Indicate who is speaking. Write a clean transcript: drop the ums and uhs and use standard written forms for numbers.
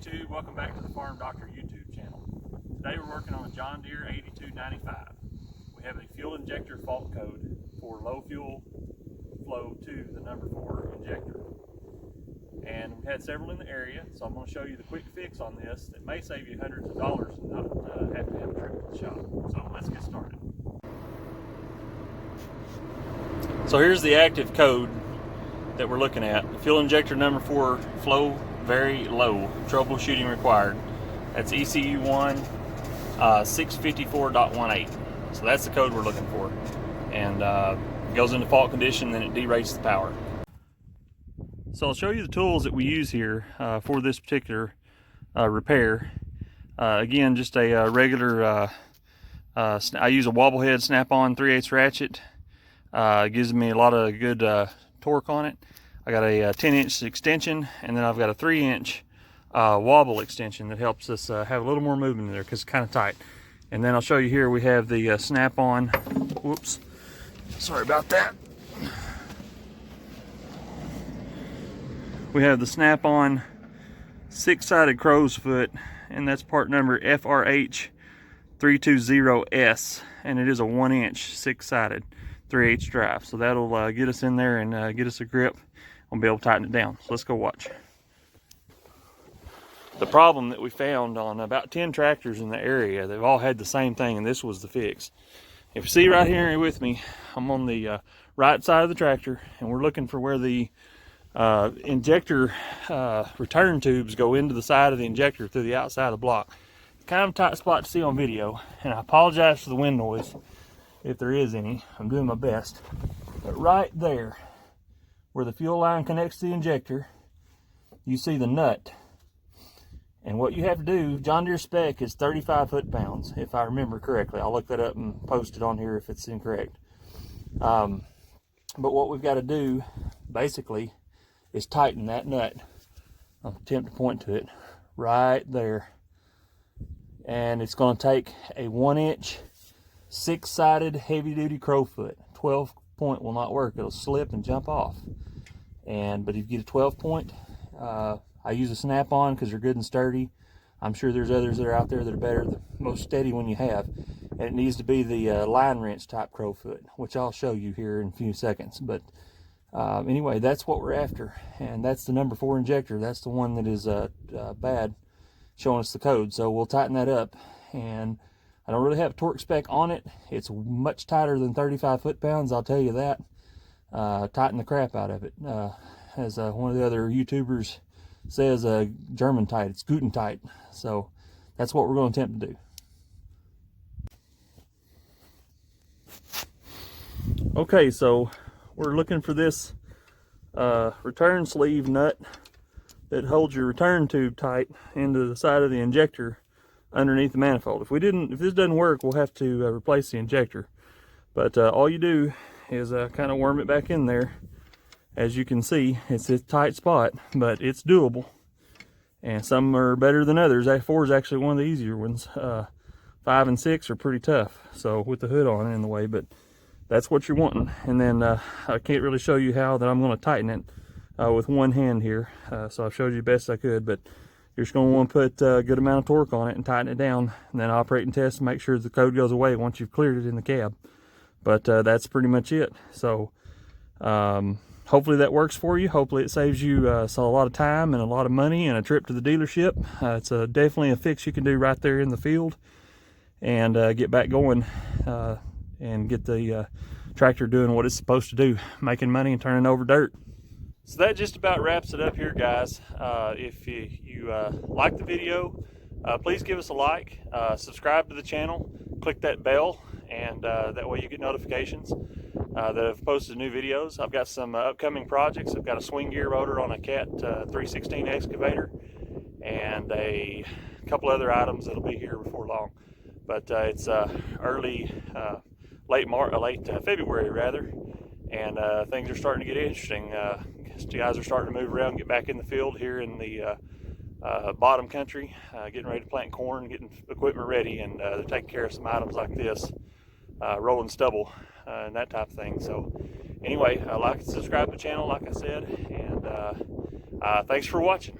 Speaker 1: YouTube, welcome back to the Farm Doctor YouTube channel. Today we're working on a John Deere 8295. We have a fuel injector fault code for low fuel flow to the number 4 injector. And we've had several in the area, so I'm going to show you the quick fix on this that may save you hundreds of dollars and not have to have a trip to the shop. So let's get started. So here's the active code that we're looking at. The fuel injector number 4 flow very low, troubleshooting required. That's ECU 1 654.18. So that's the code we're looking for. And it goes into fault condition, then it derates the power. So I'll show you the tools that we use here for this particular repair. Again, just a regular, I use a wobble head snap-on 3/8 ratchet. It gives me a lot of good torque on it. I got a 10-inch extension, and then I've got a 3-inch wobble extension that helps us have a little more movement in there because it's kind of tight. And then I'll show you here we have the snap-on, whoops, sorry about that. We have the snap-on 6-sided crow's foot, and that's part number FRH320S, and it is a 1-inch 6-sided 3/8 drive. So that'll get us in there and get us a grip. I'll be able to tighten it down. So let's go watch. The problem that we found on about 10 tractors in the area, they've all had the same thing, and this was the fix. If you see right here with me, I'm on the right side of the tractor, and we're looking for where the injector return tubes go into the side of the injector through the outside of the block. It's kind of a tight spot to see on video, and I apologize for the wind noise if there is any. I'm doing my best. But right there, where the fuel line connects to the injector, you see the nut. And what you have to do, John Deere spec is 35 foot-pounds, if I remember correctly. I'll look that up and post it on here if it's incorrect. But what we've got to do, basically, is tighten that nut. I'll attempt to point to it right there. And it's going to take a 1-inch 6-sided heavy-duty crowfoot. 12-point will not work. It'll slip and jump off. But if you get a 12-point, I use a snap-on because they're good and sturdy. I'm sure there's others that are out there that are better. The most steady one you have. And it needs to be the line wrench type crowfoot, which I'll show you here in a few seconds. But anyway, that's what we're after. And that's the number 4 injector. That's the one that is bad, showing us the code. So we'll tighten that up. And I don't really have a torque spec on it. It's much tighter than 35 foot-pounds, I'll tell you that. Tighten the crap out of it. As one of the other YouTubers says, German tight, it's Guten tight. So that's what we're going to attempt to do. Okay, so we're looking for this return sleeve nut that holds your return tube tight into the side of the injector underneath the manifold. If this doesn't work, we'll have to replace the injector. But all you do is kind of worm it back in there. As you can see, it's a tight spot, but it's doable. And some are better than others. 4 is actually one of the easier ones. 5 and 6 are pretty tough, so with the hood on in the way, but that's what you're wanting. And then I can't really show you how that I'm going to tighten it with one hand here. So I've showed you the best I could, but you're just going to want to put a good amount of torque on it and tighten it down, and then operate and test and make sure the code goes away once you've cleared it in the cab. But that's pretty much it. So hopefully that works for you. Hopefully it saves you a lot of time and a lot of money and a trip to the dealership. It's definitely a fix you can do right there in the field and get back going and get the tractor doing what it's supposed to do, making money and turning over dirt. So that just about wraps it up here, guys. If you like the video, please give us a like, subscribe to the channel, click that bell, and that way you get notifications that I've posted new videos. I've got some upcoming projects. I've got a swing gear motor on a Cat 316 excavator and a couple other items that'll be here before long. But it's late February rather, and things are starting to get interesting. Guys are starting to move around and get back in the field here in the bottom country, getting ready to plant corn, getting equipment ready, and they're taking care of some items like this, rolling stubble and that type of thing. So anyway, like and subscribe to the channel, like I said, and thanks for watching.